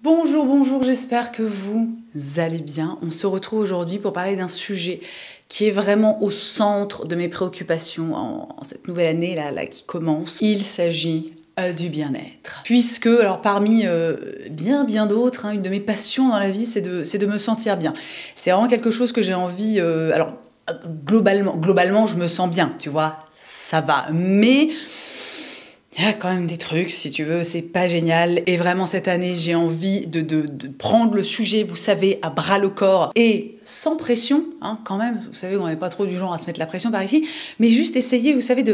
Bonjour, bonjour, j'espère que vous allez bien. On se retrouve aujourd'hui pour parler d'un sujet qui est vraiment au centre de mes préoccupations en cette nouvelle année là qui commence. Il s'agit du bien-être. Puisque, alors parmi bien d'autres, une de mes passions dans la vie, c'est de me sentir bien. C'est vraiment quelque chose que j'ai envie... alors, globalement, je me sens bien, tu vois, ça va. Mais... il y a quand même des trucs, si tu veux, c'est pas génial. Et vraiment, cette année, j'ai envie de prendre le sujet, vous savez, à bras le corps. Et sans pression, quand même. Vous savez qu'on n'est pas trop du genre à se mettre la pression par ici. Mais juste essayer, vous savez,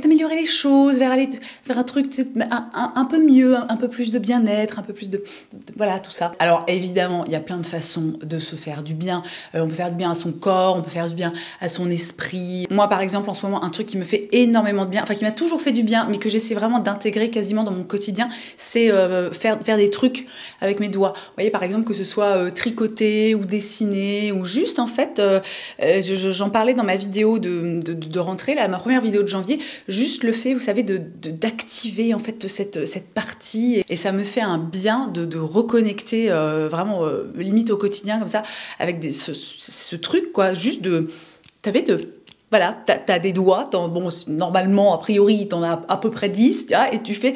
d'améliorer les choses, vers un truc un peu mieux, un peu plus de bien-être, un peu plus de voilà, tout ça. Alors évidemment, il y a plein de façons de se faire du bien. On peut faire du bien à son corps, on peut faire du bien à son esprit. Moi, par exemple, en ce moment, un truc qui me fait énormément de bien, enfin qui m'a toujours fait du bien, mais que j'essaie vraiment d'intégrer quasiment dans mon quotidien, c'est faire des trucs avec mes doigts. Vous voyez, par exemple, que ce soit tricoter ou dessiner, ou juste, en fait, j'en parlais dans ma vidéo de rentrée, là, ma première vidéo de janvier, juste le fait, vous savez, d'activer en fait cette partie, et ça me fait un bien de reconnecter vraiment limite au quotidien comme ça, avec ce truc quoi, juste voilà, t'as des doigts, bon, normalement, a priori, t'en as à peu près 10, et tu fais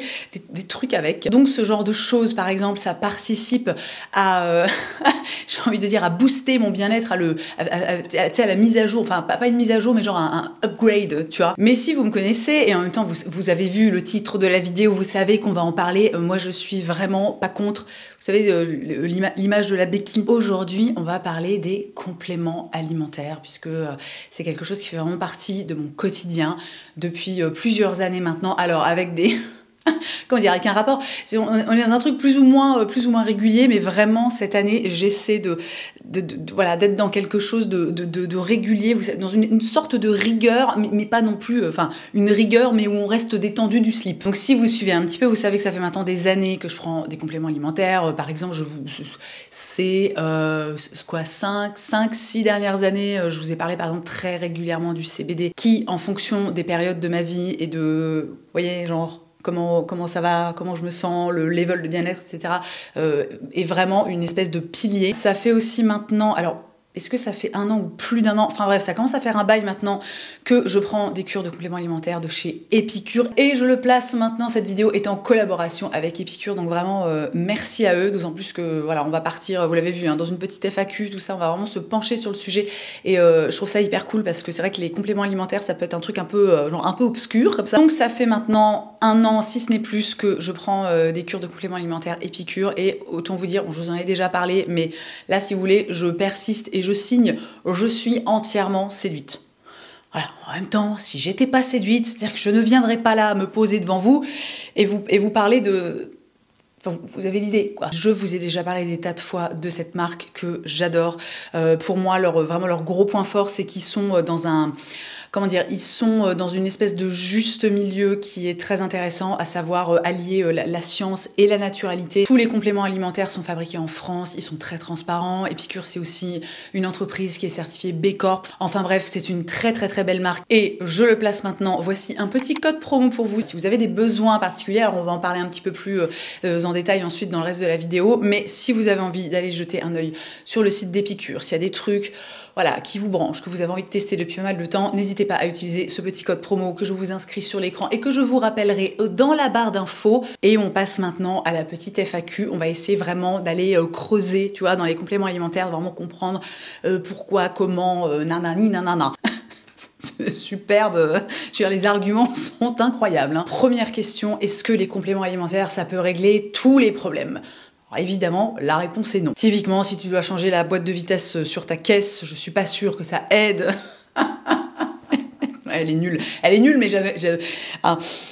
des trucs avec. Donc, ce genre de choses, par exemple, ça participe à, j'ai envie de dire, à booster mon bien-être, à la mise à jour, enfin, pas une mise à jour, mais genre un upgrade, tu vois. Mais si vous me connaissez, et en même temps, vous avez vu le titre de la vidéo, vous savez qu'on va en parler, moi, je suis vraiment pas contre, vous savez, l'image de la béquille. Aujourd'hui, on va parler des compléments alimentaires, puisque c'est quelque chose qui fait vraiment partie de mon quotidien depuis plusieurs années maintenant. Alors avec des... comment dire, avec un rapport, on est dans un truc plus ou moins régulier, mais vraiment cette année j'essaie voilà, d'être dans quelque chose de régulier, vous savez, dans une sorte de rigueur, mais pas non plus, enfin une rigueur, mais où on reste détendu du slip. Donc si vous suivez un petit peu, vous savez que ça fait maintenant des années que je prends des compléments alimentaires. Par exemple, c'est quoi, 5-6 dernières années, je vous ai parlé par exemple très régulièrement du CBD, qui en fonction des périodes de ma vie et de, vous voyez, genre comment ça va, comment je me sens, le level de bien-être, etc. Est vraiment une espèce de pilier. Ça fait aussi maintenant... Alors, est-ce que ça fait 1 an ou plus d'1 an? Enfin bref, ça commence à faire un bail maintenant que je prends des cures de compléments alimentaires de chez Epicure. Et je le place maintenant, cette vidéo est en collaboration avec Epicure. Donc vraiment, merci à eux. D'autant plus que, voilà, on va partir, vous l'avez vu, dans une petite FAQ, tout ça. On va vraiment se pencher sur le sujet. Et je trouve ça hyper cool parce que c'est vrai que les compléments alimentaires, ça peut être un truc un peu obscur comme ça. Donc ça fait maintenant 1 an, si ce n'est plus, que je prends des cures de compléments alimentaires Epicure. Et autant vous dire, je vous en ai déjà parlé, mais là, si vous voulez, je persiste et je signe, je suis entièrement séduite. Voilà, en même temps, si j'étais pas séduite, c'est-à-dire que je ne viendrais pas là me poser devant vous et vous parler de... Enfin, vous avez l'idée, quoi. Je vous ai déjà parlé des tas de fois de cette marque que j'adore. Pour moi, vraiment leur gros point fort, c'est qu'ils sont dans un... Comment dire, ils sont dans une espèce de juste milieu qui est très intéressant, à savoir allier la science et la naturalité. Tous les compléments alimentaires sont fabriqués en France, ils sont très transparents. Epicure, c'est aussi une entreprise qui est certifiée B Corp. Enfin bref, c'est une très belle marque. Et je le place maintenant. Voici un petit code promo pour vous. Si vous avez des besoins particuliers, alors on va en parler un petit peu plus en détail ensuite dans le reste de la vidéo. Mais si vous avez envie d'aller jeter un œil sur le site d'Epicure, s'il y a des trucs... voilà, qui vous branche, que vous avez envie de tester depuis pas mal de temps, n'hésitez pas à utiliser ce petit code promo que je vous inscris sur l'écran et que je vous rappellerai dans la barre d'infos. Et on passe maintenant à la petite FAQ. On va essayer vraiment d'aller creuser, tu vois, dans les compléments alimentaires, vraiment comprendre pourquoi, comment, nanani, nanana. Superbe, je veux dire, les arguments sont incroyables. Première question, est-ce que les compléments alimentaires, ça peut régler tous les problèmes ? Alors évidemment, la réponse est non. Typiquement, si tu dois changer la boîte de vitesse sur ta caisse, je suis pas sûre que ça aide. Elle est nulle, mais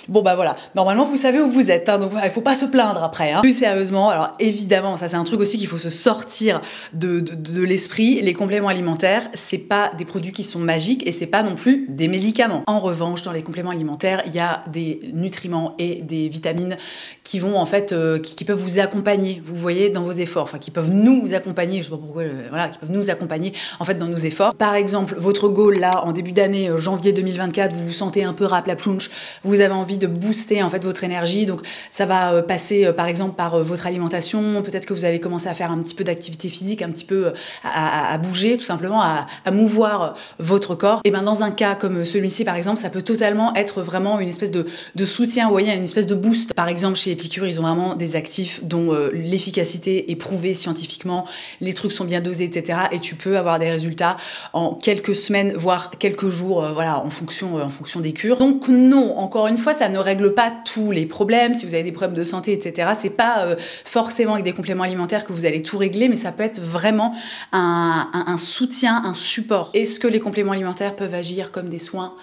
bon bah voilà, normalement vous savez où vous êtes, donc il faut pas se plaindre après. Plus sérieusement, alors évidemment, ça c'est un truc aussi qu'il faut se sortir de l'esprit. Les compléments alimentaires, c'est pas des produits qui sont magiques et c'est pas non plus des médicaments. En revanche, dans les compléments alimentaires, il y a des nutriments et des vitamines qui vont en fait, qui peuvent vous accompagner, vous voyez, dans vos efforts, enfin qui peuvent nous accompagner, je sais pas pourquoi, voilà, qui peuvent nous accompagner en fait dans nos efforts. Par exemple, votre goal là, en début d'année, janvier 2020, 2024, vous vous sentez un peu raplaplounche, vous avez envie de booster en fait votre énergie, donc ça va passer par exemple par votre alimentation, peut-être que vous allez commencer à faire un petit peu d'activité physique, un petit peu à bouger, tout simplement, à mouvoir votre corps. Et bien dans un cas comme celui-ci par exemple, ça peut totalement être vraiment une espèce de soutien, vous voyez, une espèce de boost. Par exemple chez Épicure, ils ont vraiment des actifs dont l'efficacité est prouvée scientifiquement, les trucs sont bien dosés, etc. Et tu peux avoir des résultats en quelques semaines, voire quelques jours, voilà, en fonction des cures. Donc non, encore une fois, ça ne règle pas tous les problèmes. Si vous avez des problèmes de santé, etc., c'est pas forcément avec des compléments alimentaires que vous allez tout régler, mais ça peut être vraiment un soutien, un support. Est-ce que les compléments alimentaires peuvent agir comme des soins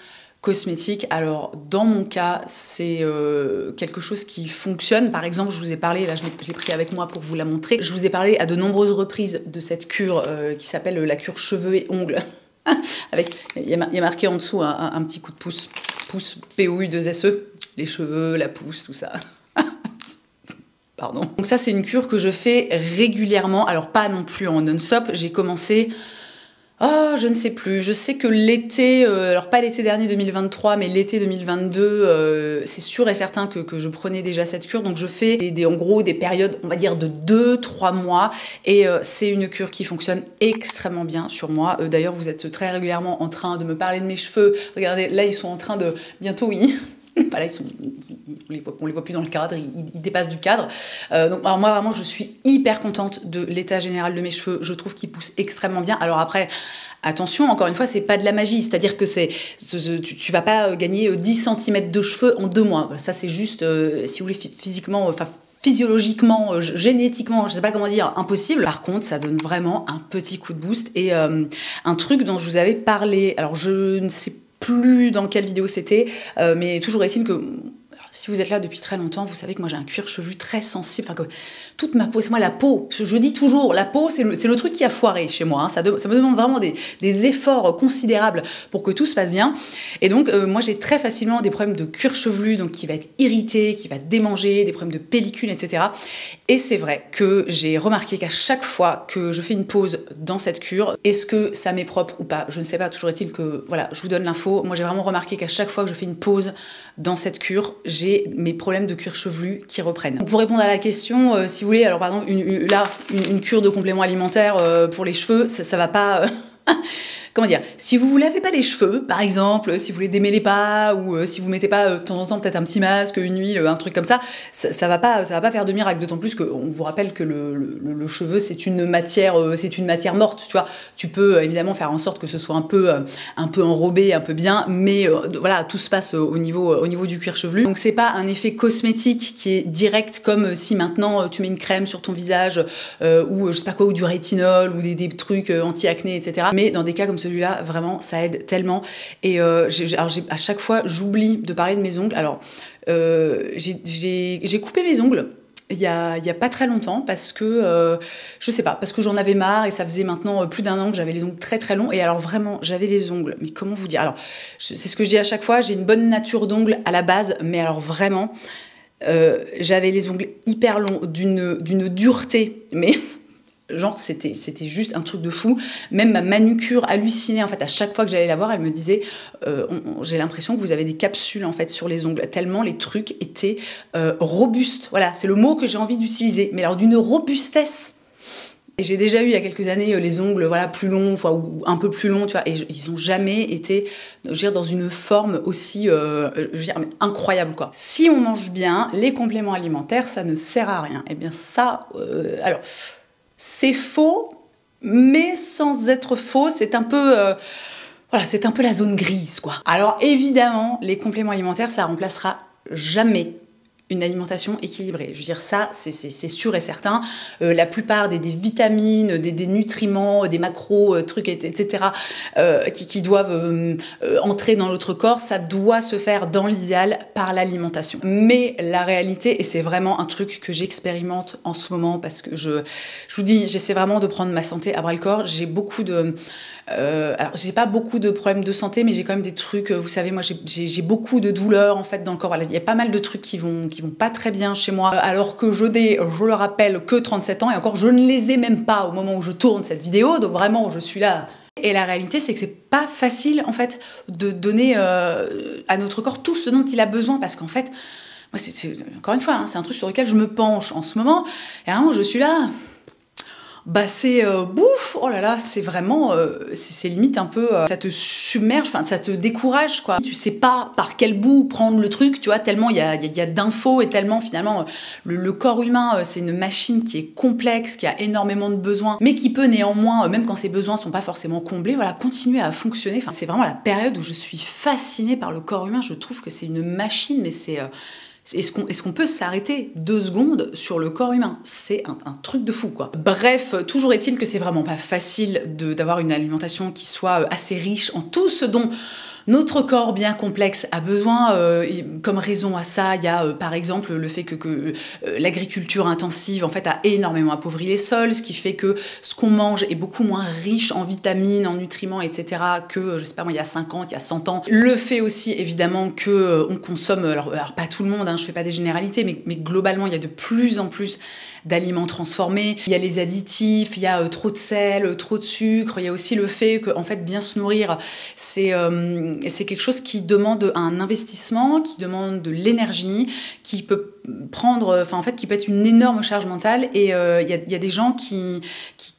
cosmétiques? Alors, dans mon cas, c'est quelque chose qui fonctionne. Par exemple, je vous ai parlé, là je l'ai pris avec moi pour vous la montrer, je vous ai parlé à de nombreuses reprises de cette cure qui s'appelle la cure cheveux et ongles. Avec, il y a marqué en dessous un petit coup de pouce, POU2SE, les cheveux, la pousse, tout ça. Pardon. Donc ça, c'est une cure que je fais régulièrement, alors pas non plus en non-stop. J'ai commencé, je ne sais plus, je sais que l'été, alors pas l'été dernier 2023, mais l'été 2022, c'est sûr et certain que je prenais déjà cette cure. Donc je fais en gros des périodes, on va dire de 2-3 mois, et c'est une cure qui fonctionne extrêmement bien sur moi. D'ailleurs, vous êtes très régulièrement en train de me parler de mes cheveux. Regardez, là ils sont en train de, bientôt bah là, on les voit plus dans le cadre, ils dépassent du cadre. Donc alors moi vraiment je suis hyper contente de l'état général de mes cheveux, je trouve qu'ils poussent extrêmement bien. Alors après, attention, encore une fois, c'est pas de la magie, c'est-à-dire que tu vas pas gagner 10 cm de cheveux en 2 mois. Ça c'est juste, si vous voulez, physiquement, enfin physiologiquement, génétiquement, je sais pas comment dire, impossible. Par contre, ça donne vraiment un petit coup de boost. Et un truc dont je vous avais parlé, alors je ne sais plus dans quelle vidéo c'était, mais toujours est-il que si vous êtes là depuis très longtemps, vous savez que moi j'ai un cuir chevelu très sensible, enfin que toute ma peau, c'est moi la peau, je dis toujours, la peau c'est le truc qui a foiré chez moi, hein. Ça me demande vraiment des efforts considérables pour que tout se passe bien. Et donc moi j'ai très facilement des problèmes de cuir chevelu, donc qui va être irrité, qui va démanger, des problèmes de pellicule, etc. Et c'est vrai que j'ai remarqué qu'à chaque fois que je fais une pause dans cette cure, est-ce que ça m'est propre ou pas, je ne sais pas, toujours est-il que, voilà, je vous donne l'info, moi j'ai vraiment remarqué qu'à chaque fois que je fais une pause dans cette cure, j'ai mes problèmes de cuir chevelu qui reprennent. Pour répondre à la question, si vous voulez, alors par exemple, une cure de complément alimentaire pour les cheveux, ça va pas... Comment dire, si vous vous lavez pas les cheveux, par exemple, si vous les démêlez pas, ou si vous mettez pas de temps en temps peut-être un petit masque, une huile, un truc comme ça, ça va pas faire de miracle. D'autant plus qu'on vous rappelle que le cheveu c'est une matière morte, tu vois. Tu peux évidemment faire en sorte que ce soit un peu enrobé, un peu bien, mais voilà, tout se passe au niveau du cuir chevelu. Donc c'est pas un effet cosmétique qui est direct comme si maintenant tu mets une crème sur ton visage ou je sais pas quoi, ou du rétinol ou des trucs anti-acné, etc. Mais dans des cas comme celui-là, vraiment, ça aide tellement. Et à chaque fois, j'oublie de parler de mes ongles. Alors, j'ai coupé mes ongles il y a pas très longtemps parce que, je sais pas, parce que j'en avais marre et ça faisait maintenant plus d'1 an que j'avais les ongles très très longs. Et alors vraiment, j'avais les ongles, mais comment vous dire? Alors, c'est ce que je dis à chaque fois, j'ai une bonne nature d'ongles à la base, mais alors vraiment, j'avais les ongles hyper longs, d'une dureté, mais... Genre, c'était juste un truc de fou. Même ma manucure hallucinait, en fait, à chaque fois que j'allais la voir, elle me disait j'ai l'impression que vous avez des capsules, en fait, sur les ongles, tellement les trucs étaient robustes. Voilà, c'est le mot que j'ai envie d'utiliser, mais alors d'une robustesse. Et j'ai déjà eu, il y a quelques années, les ongles, voilà, plus longs, enfin, ou un peu plus longs, tu vois, et ils ont jamais été, je veux dire, dans une forme aussi, je veux dire, mais incroyable, quoi. Si on mange bien, les compléments alimentaires, ça ne sert à rien. Eh bien, ça, alors... C'est faux, mais sans être faux, c'est un peu... voilà, c'est un peu la zone grise, quoi. Alors évidemment, les compléments alimentaires, ça remplacera jamais une alimentation équilibrée. Je veux dire, ça, c'est sûr et certain. La plupart des vitamines, des nutriments, des macros, trucs, etc., qui doivent entrer dans notre corps, ça doit se faire dans l'idéal par l'alimentation. Mais la réalité, et c'est vraiment un truc que j'expérimente en ce moment, parce que je vous dis, j'essaie vraiment de prendre ma santé à bras-le-corps. J'ai beaucoup de... alors j'ai pas beaucoup de problèmes de santé, mais j'ai quand même des trucs, vous savez, moi j'ai beaucoup de douleurs en fait dans le corps. Voilà, il y a pas mal de trucs qui vont pas très bien chez moi, alors que je le rappelle, que 37 ans, et encore je ne les ai même pas au moment où je tourne cette vidéo, donc vraiment je suis là Et la réalité, c'est que c'est pas facile, en fait, de donner à notre corps tout ce dont il a besoin, parce qu'en fait, moi, encore une fois, hein, c'est un truc sur lequel je me penche en ce moment, et à un moment, je suis là... Bah c'est bouf, oh là là, c'est vraiment, c'est limite un peu, ça te submerge, enfin ça te décourage quoi. Tu sais pas par quel bout prendre le truc, tu vois, tellement il y a d'infos et tellement finalement le corps humain c'est une machine qui est complexe, qui a énormément de besoins, mais qui peut néanmoins, même quand ses besoins sont pas forcément comblés, voilà, continuer à fonctionner. Enfin, c'est vraiment la période où je suis fascinée par le corps humain. Je trouve que c'est une machine, mais c'est est-ce qu'on peut s'arrêter 2 secondes sur le corps humain? C'est un truc de fou, quoi. Bref, toujours est-il que c'est vraiment pas facile d'avoir une alimentation qui soit assez riche en tout ce dont notre corps bien complexe a besoin. Comme raison à ça, il y a par exemple le fait que l'agriculture intensive en fait a énormément appauvri les sols, ce qui fait que ce qu'on mange est beaucoup moins riche en vitamines, en nutriments, etc. que, je sais pas moi, il y a 50, il y a 100 ans. Le fait aussi évidemment que on consomme, alors pas tout le monde, hein, je fais pas des généralités, mais globalement il y a de plus en plus d'aliments transformés, il y a les additifs, il y a trop de sel, trop de sucre, il y a aussi le fait que en fait bien se nourrir, c'est quelque chose qui demande un investissement, qui demande de l'énergie, qui peut prendre, enfin en fait qui peut être une énorme charge mentale, et il y a des gens qui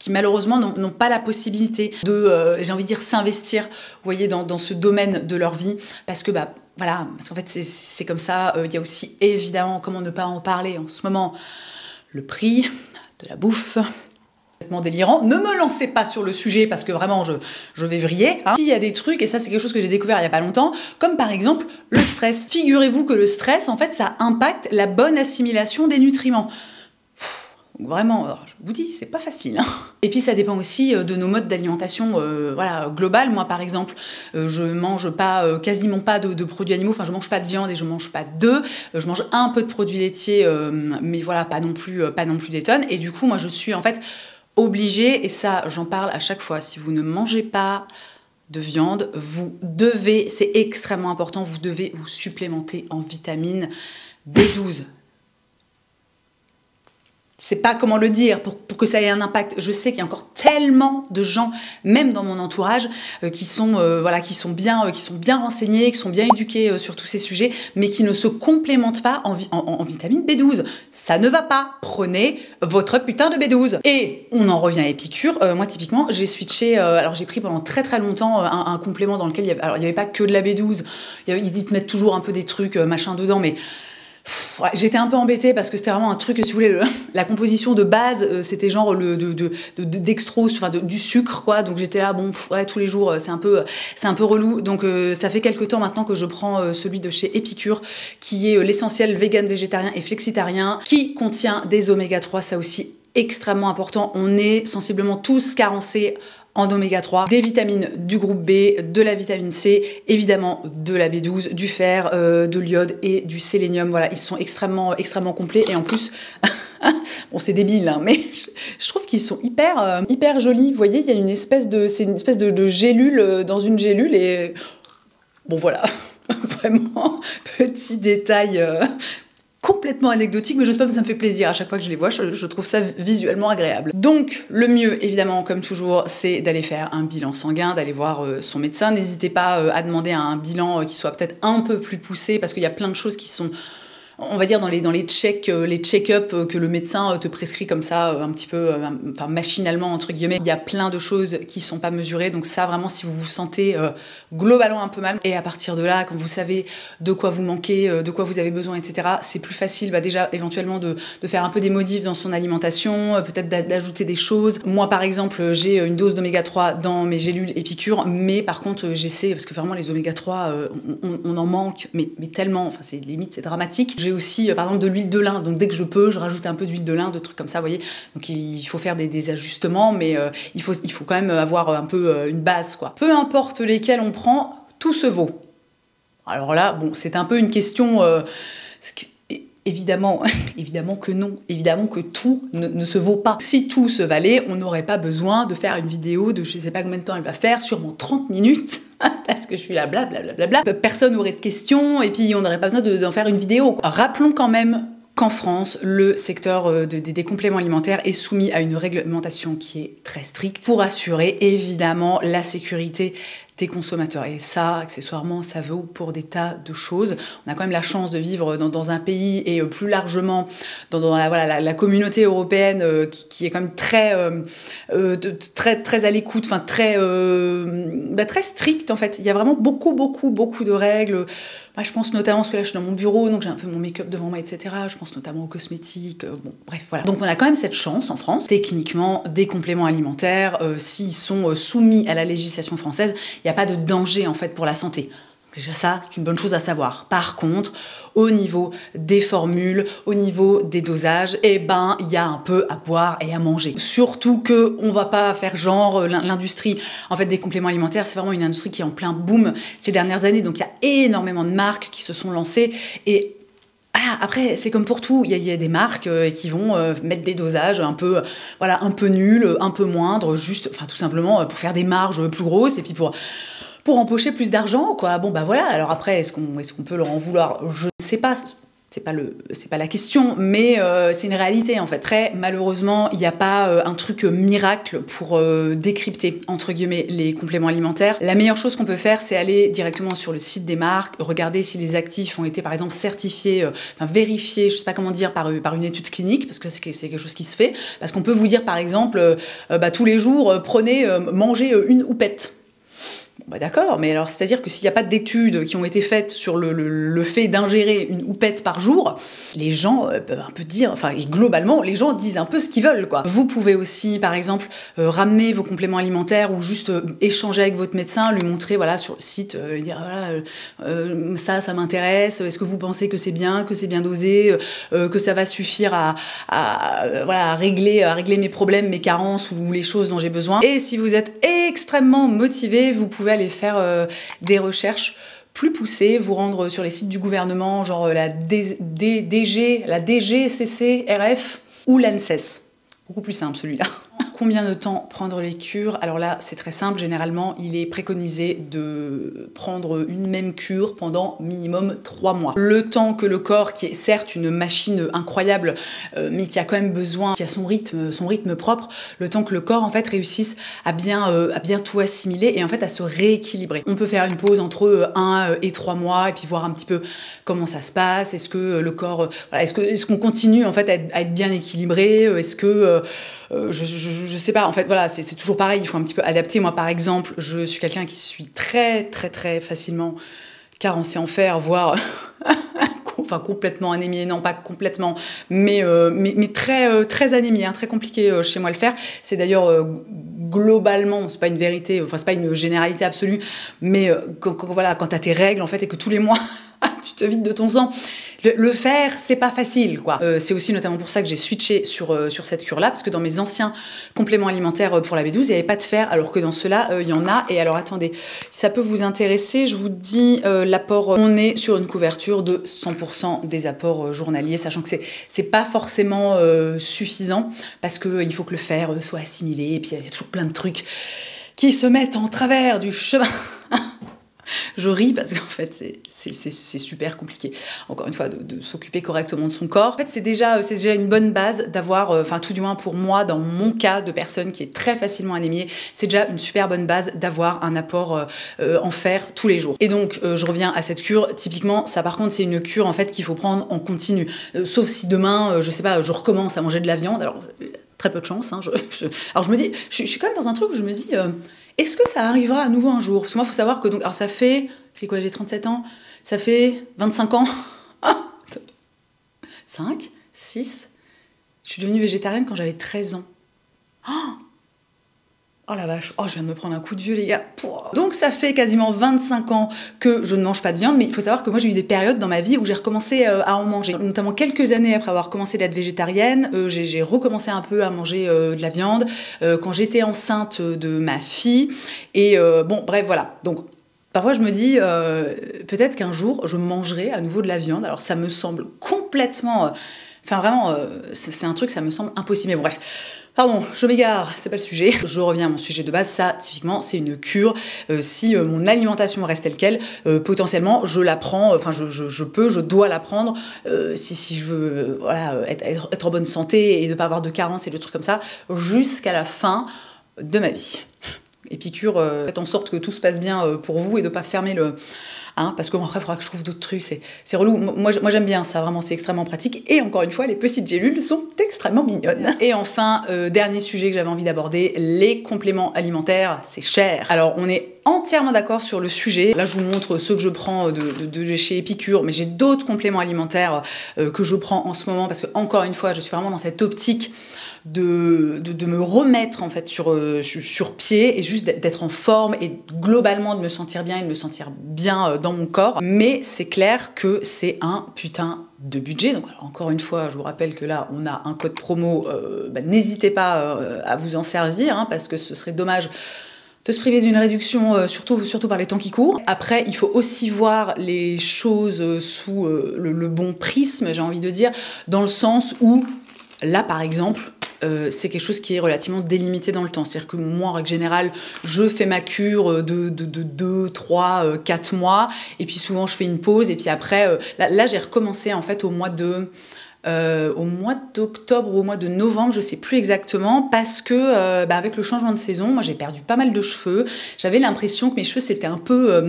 malheureusement n'ont pas la possibilité de, j'ai envie de dire, s'investir, vous voyez, dans ce domaine de leur vie, parce que bah voilà, parce qu'en fait c'est comme ça. Il y a aussi évidemment, comment ne pas en parler en ce moment, le prix de la bouffe. Complètement délirant. Ne me lancez pas sur le sujet parce que vraiment je vais vriller. Hein. Il y a des trucs, et ça c'est quelque chose que j'ai découvert il y a pas longtemps, comme par exemple le stress. Figurez-vous que le stress, en fait, ça impacte la bonne assimilation des nutriments. Donc vraiment, alors, je vous dis, c'est pas facile. Hein. Et puis ça dépend aussi de nos modes d'alimentation voilà, global. Moi par exemple, je mange pas, quasiment pas de produits animaux, enfin je mange pas de viande et je mange pas d'œufs, je mange un peu de produits laitiers, mais voilà, pas non plus des tonnes. Et du coup, moi je suis en fait obligée, et ça j'en parle à chaque fois, si vous ne mangez pas de viande, vous devez, c'est extrêmement important, vous devez vous supplémenter en vitamine B12. Je sais pas comment le dire pour que ça ait un impact. Je sais qu'il y a encore tellement de gens, même dans mon entourage, qui sont voilà, qui sont bien renseignés, qui sont bien éduqués sur tous ces sujets, mais qui ne se complémentent pas en vitamine B12. Ça ne va pas. Prenez votre putain de B12. Et on en revient à Épicure. Moi typiquement, j'ai switché. Alors j'ai pris pendant très très longtemps un complément dans lequel il y avait pas que de la B12. Ils te mettent toujours un peu des trucs machin dedans, mais ouais, j'étais un peu embêtée parce que c'était vraiment un truc, si vous voulez, la composition de base, c'était genre dextrose, enfin du sucre, quoi. Donc j'étais là, bon, ouais, tous les jours, c'est un peu relou. Donc ça fait quelques temps maintenant que je prends celui de chez Épicure, qui est l'essentiel vegan, végétarien et flexitarien, qui contient des oméga 3, ça aussi extrêmement important. On est sensiblement tous carencés en oméga 3, des vitamines du groupe B, de la vitamine C, évidemment de la B12, du fer, de l'iode et du sélénium. Voilà, ils sont extrêmement complets, et en plus, bon c'est débile, hein, mais je trouve qu'ils sont hyper jolis. Vous voyez, il y a c'est une espèce de gélule dans une gélule, et bon voilà, vraiment petit détail. Complètement anecdotique, mais je sais pas, ça me fait plaisir à chaque fois que je les vois, je trouve ça visuellement agréable. Donc le mieux, évidemment, comme toujours, c'est d'aller faire un bilan sanguin, d'aller voir son médecin. N'hésitez pas à demander un bilan qui soit peut-être un peu plus poussé, parce qu'il y a plein de choses qui sont, on va dire, dans les check-up que le médecin te prescrit comme ça, un petit peu, enfin machinalement, entre guillemets. Il y a plein de choses qui sont pas mesurées, donc ça, vraiment, si vous vous sentez globalement un peu mal, et à partir de là, quand vous savez de quoi vous manquez, de quoi vous avez besoin, etc., c'est plus facile, bah, déjà, éventuellement, de faire un peu des modifs dans son alimentation, peut-être d'ajouter des choses. Moi, par exemple, j'ai une dose d'oméga 3 dans mes gélules Épicure, mais par contre, j'essaie, parce que vraiment, les oméga 3, on en manque, mais tellement, enfin, c'est limite, c'est dramatique. J'ai aussi, par exemple, de l'huile de lin, donc dès que je peux, je rajoute un peu d'huile de lin, de trucs comme ça, vous voyez. Donc il faut faire des ajustements, mais il faut quand même avoir un peu une base, quoi. Peu importe lesquels on prend, tout se vaut. Alors là, bon, c'est un peu une question... Évidemment, évidemment que non, évidemment que tout ne se vaut pas. Si tout se valait, on n'aurait pas besoin de faire une vidéo de je sais pas combien de temps elle va faire, sûrement 30 minutes, parce que je suis là blablabla. Personne n'aurait de questions, et puis on n'aurait pas besoin d'en faire une vidéo, quoi. Rappelons quand même qu'en France, le secteur des compléments alimentaires est soumis à une réglementation qui est très stricte pour assurer évidemment la sécurité des consommateurs. Et ça, accessoirement, ça vaut pour des tas de choses. On a quand même la chance de vivre dans un pays et plus largement dans la communauté européenne qui est quand même très à l'écoute, enfin très stricte en fait. Il y a vraiment beaucoup de règles. Moi, je pense notamment, parce que là je suis dans mon bureau, donc j'ai un peu mon make-up devant moi, etc. Je pense notamment aux cosmétiques, bon bref voilà. Donc on a quand même cette chance en France. Techniquement, des compléments alimentaires, s'ils sont soumis à la législation française, il n'y a pas de danger en fait pour la santé. Déjà ça, c'est une bonne chose à savoir. Par contre, au niveau des formules, au niveau des dosages, il y a un peu à boire et à manger. Surtout que on va pas faire genre l'industrie en fait des compléments alimentaires, c'est vraiment une industrie qui est en plein boom ces dernières années. Donc il y a énormément de marques qui se sont lancées et après, c'est comme pour tout, il y a des marques qui vont mettre des dosages un peu nuls, un peu moindres, juste, tout simplement pour faire des marges plus grosses et puis pour empocher plus d'argent, quoi. Bon, voilà. Alors après, est-ce qu'on peut leur en vouloir? Je ne sais pas. C'est pas la question, mais c'est une réalité en fait. Très malheureusement, il n'y a pas un truc miracle pour décrypter entre guillemets les compléments alimentaires. La meilleure chose qu'on peut faire, c'est aller directement sur le site des marques, regarder si les actifs ont été par exemple certifiés, vérifiés, je sais pas comment dire, par une étude clinique, parce que c'est quelque chose qui se fait. Parce qu'on peut vous dire par exemple, tous les jours, mangez une houppette. D'accord, mais alors c'est-à-dire que s'il n'y a pas d'études qui ont été faites sur le fait d'ingérer une houppette par jour, les gens peuvent un peu dire, globalement, les gens disent un peu ce qu'ils veulent, quoi. Vous pouvez aussi, par exemple, ramener vos compléments alimentaires ou juste échanger avec votre médecin, lui montrer, sur le site, lui dire, ça m'intéresse, est-ce que vous pensez que c'est bien dosé, que ça va suffire à régler mes problèmes, mes carences ou les choses dont j'ai besoin. Et si vous êtes extrêmement motivé, vous pouvez aller faire des recherches plus poussées, vous rendre sur les sites du gouvernement, genre la DGCCRF ou l'ANSES. Beaucoup plus simple celui-là. Combien de temps prendre les cures? Alors là, c'est très simple. Généralement, il est préconisé de prendre une même cure pendant minimum 3 mois. Le temps que le corps, qui est certes une machine incroyable, mais qui a quand même besoin, qui a son rythme propre, le temps que le corps en fait réussisse à bien tout assimiler et en fait à se rééquilibrer. On peut faire une pause entre 1 et 3 mois et puis voir un petit peu comment ça se passe. Est-ce que le corps, est-ce qu'on continue en fait à être bien équilibré? Est-ce que je sais pas, en fait, c'est toujours pareil, il faut un petit peu adapter. Moi, par exemple, je suis quelqu'un qui suis très facilement carencé en fer, voire complètement anémié, non pas complètement, mais très anémié, très compliqué chez moi à le faire. C'est d'ailleurs globalement, c'est pas une vérité, c'est pas une généralité absolue, mais quand t'as tes règles en fait et que tous les mois tu te vides de ton sang, le faire c'est pas facile quoi. C'est aussi notamment pour ça que j'ai switché sur cette cure-là, parce que dans mes anciens compléments alimentaires pour la B12, il n'y avait pas de fer, alors que dans ceux-là, il y en a. Et alors attendez, si ça peut vous intéresser, je vous dis l'apport, on est sur une couverture de 100% des apports journaliers, sachant que c'est pas forcément suffisant, parce que il faut que le fer soit assimilé, et puis il y a toujours plein de trucs qui se mettent en travers du chemin. Je ris parce qu'en fait, c'est super compliqué, encore une fois, de s'occuper correctement de son corps. En fait, c'est déjà une bonne base d'avoir, tout du moins pour moi, dans mon cas de personne qui est très facilement anémiée, c'est déjà une super bonne base d'avoir un apport en fer tous les jours. Et donc, je reviens à cette cure. Typiquement, ça par contre, c'est une cure en fait qu'il faut prendre en continu. Sauf si demain, je sais pas, je recommence à manger de la viande. Alors, très peu de chance. Alors, je me dis, je suis quand même dans un truc où je me dis... est-ce que ça arrivera à nouveau un jour? Parce que moi, il faut savoir que alors ça fait quoi, j'ai 37 ans, ça fait 25 ans, 5, 6, je suis devenue végétarienne quand j'avais 13 ans. Oh la vache, je viens de me prendre un coup de vieux les gars. Donc ça fait quasiment 25 ans que je ne mange pas de viande, mais il faut savoir que moi j'ai eu des périodes dans ma vie où j'ai recommencé à en manger. Notamment quelques années après avoir commencé d'être végétarienne, j'ai recommencé un peu à manger de la viande quand j'étais enceinte de ma fille. Et bref voilà, donc parfois je me dis peut-être qu'un jour je mangerai à nouveau de la viande. Alors ça me semble complètement... Enfin vraiment, c'est un truc, ça me semble impossible. Mais bref. Pardon, je m'égare, c'est pas le sujet. Je reviens à mon sujet de base, ça, typiquement, c'est une cure. Si mon alimentation reste telle quelle, potentiellement, je la prends, enfin, je dois la prendre si je veux voilà, être en bonne santé et ne pas avoir de carence et de trucs comme ça, jusqu'à la fin de ma vie. Épicure, faites en sorte que tout se passe bien pour vous et de ne pas fermer le... Hein, parce que bon, après, il faudra que je trouve d'autres trucs, c'est relou. Moi j'aime bien ça, vraiment, c'est extrêmement pratique. Et encore une fois, les petites gélules sont extrêmement mignonnes. Et enfin, dernier sujet que j'avais envie d'aborder, les compléments alimentaires, c'est cher. Alors, on est entièrement d'accord sur le sujet. Là, je vous montre ceux que je prends de chez Épicure, mais j'ai d'autres compléments alimentaires que je prends en ce moment, parce que, encore une fois, je suis vraiment dans cette optique de me remettre en fait sur pied et juste d'être en forme et globalement de me sentir bien et de me sentir bien dans mon corps. Mais c'est clair que c'est un putain de budget. Donc alors, encore une fois, je vous rappelle que là, on a un code promo. N'hésitez pas à vous en servir, hein, parce que ce serait dommage de se priver d'une réduction, surtout par les temps qui courent. Après, il faut aussi voir les choses sous le bon prisme, j'ai envie de dire, dans le sens où, là, par exemple, c'est quelque chose qui est relativement délimité dans le temps. C'est-à-dire que moi, en règle générale, je fais ma cure de 2, 3, 4 mois, et puis souvent je fais une pause, et puis après, là j'ai recommencé en fait au mois d'octobre ou au mois de novembre, je sais plus exactement, parce que avec le changement de saison, moi j'ai perdu pas mal de cheveux. J'avais l'impression que mes cheveux c'était un peu,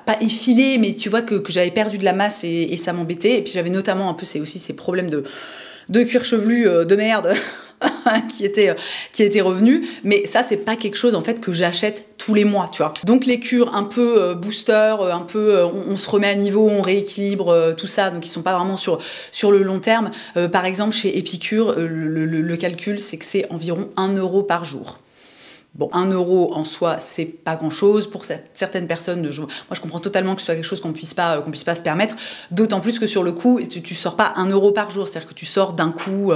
pas effilé, mais tu vois que j'avais perdu de la masse et ça m'embêtait. Et puis j'avais notamment un peu aussi ces problèmes de cuir chevelu de merde qui était revenu, mais ça c'est pas quelque chose en fait que j'achète tous les mois, tu vois. Donc les cures un peu booster, un peu on se remet à niveau, on rééquilibre tout ça, donc ils sont pas vraiment sur le long terme. Par exemple chez Épicure, le calcul c'est que c'est environ 1 € par jour. Bon, 1 € en soi, c'est pas grand-chose. Pour certaines personnes, moi je comprends totalement que ce soit quelque chose qu'on puisse pas se permettre, d'autant plus que sur le coup, tu sors pas 1 € par jour, c'est-à-dire que tu sors d'un coup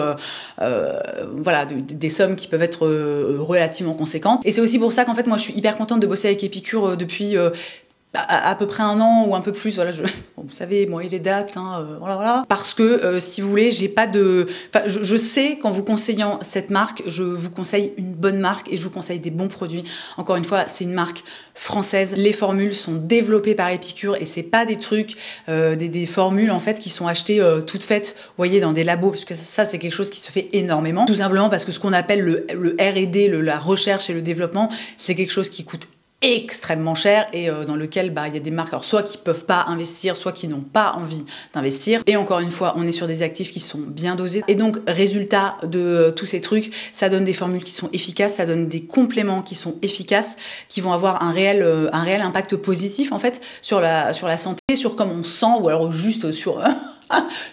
voilà, des sommes qui peuvent être relativement conséquentes. Et c'est aussi pour ça qu'en fait, moi je suis hyper contente de bosser avec Épicure depuis... à peu près 1 an ou un peu plus, voilà, bon, vous savez, moi, il est date, hein, voilà. Parce que, si vous voulez, j'ai pas de... Enfin, je sais qu'en vous conseillant cette marque, je vous conseille une bonne marque et je vous conseille des bons produits. Encore une fois, c'est une marque française. Les formules sont développées par Épicure et c'est pas des trucs, des formules, en fait, qui sont achetées toutes faites, vous voyez, dans des labos, parce que ça, c'est quelque chose qui se fait énormément. Tout simplement parce que ce qu'on appelle le R&D, la recherche et le développement, c'est quelque chose qui coûte extrêmement cher et dans lequel il y a des marques alors soit qui peuvent pas investir, soit qui n'ont pas envie d'investir. Et encore une fois, on est sur des actifs qui sont bien dosés. Et donc, résultat de tous ces trucs, ça donne des formules qui sont efficaces, ça donne des compléments qui sont efficaces, qui vont avoir un réel impact positif en fait sur la santé, sur comment on sent, ou alors juste sur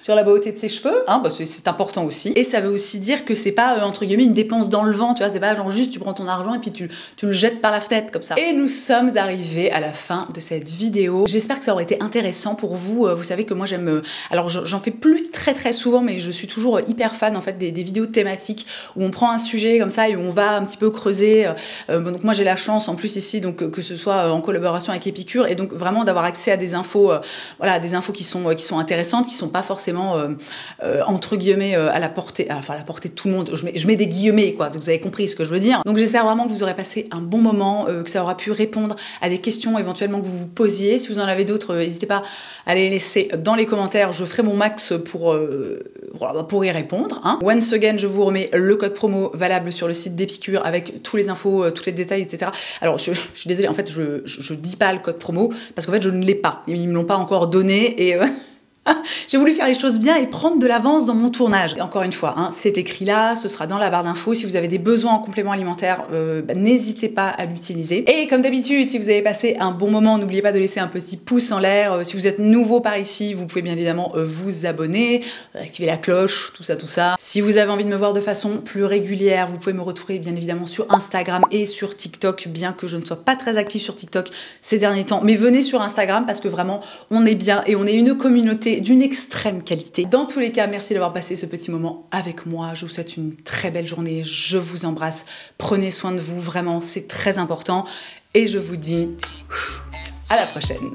sur la beauté de ses cheveux, hein, c'est important aussi. Et ça veut aussi dire que c'est pas entre guillemets une dépense dans le vent, tu vois, c'est pas genre juste tu prends ton argent et puis tu le jettes par la fenêtre comme ça. Et nous sommes arrivés à la fin de cette vidéo. J'espère que ça aurait été intéressant pour vous. Vous savez que moi j'aime, alors j'en fais plus très souvent, mais je suis toujours hyper fan en fait des vidéos thématiques où on prend un sujet comme ça et où on va un petit peu creuser. Donc moi j'ai la chance en plus ici donc que ce soit en collaboration avec Épicure et donc vraiment d'avoir accès à des infos, voilà, des infos qui sont intéressantes, qui sont pas forcément entre guillemets à la portée de tout le monde. Je mets des guillemets quoi, donc vous avez compris ce que je veux dire. Donc j'espère vraiment que vous aurez passé un bon moment, que ça aura pu répondre à des questions éventuellement que vous vous posiez. Si vous en avez d'autres, n'hésitez pas à les laisser dans les commentaires. Je ferai mon max pour y répondre. Hein. Once again, je vous remets le code promo valable sur le site d'Épicure avec tous les infos, tous les détails, etc. Alors je suis désolée, en fait je dis pas le code promo parce qu'en fait je ne l'ai pas. Ils me l'ont pas encore donné et j'ai voulu faire les choses bien et prendre de l'avance dans mon tournage. Et encore une fois, hein, c'est écrit là, ce sera dans la barre d'infos. Si vous avez des besoins en complément alimentaire, n'hésitez pas à l'utiliser. Et comme d'habitude, si vous avez passé un bon moment, n'oubliez pas de laisser un petit pouce en l'air. Si vous êtes nouveau par ici, vous pouvez bien évidemment vous abonner, activer la cloche, tout ça. Si vous avez envie de me voir de façon plus régulière, vous pouvez me retrouver bien évidemment sur Instagram et sur TikTok, bien que je ne sois pas très active sur TikTok ces derniers temps. Mais venez sur Instagram parce que vraiment, on est bien et on est une communauté d'une extrême qualité. Dans tous les cas, merci d'avoir passé ce petit moment avec moi. Je vous souhaite une très belle journée. Je vous embrasse. Prenez soin de vous, vraiment, c'est très important. Et je vous dis à la prochaine.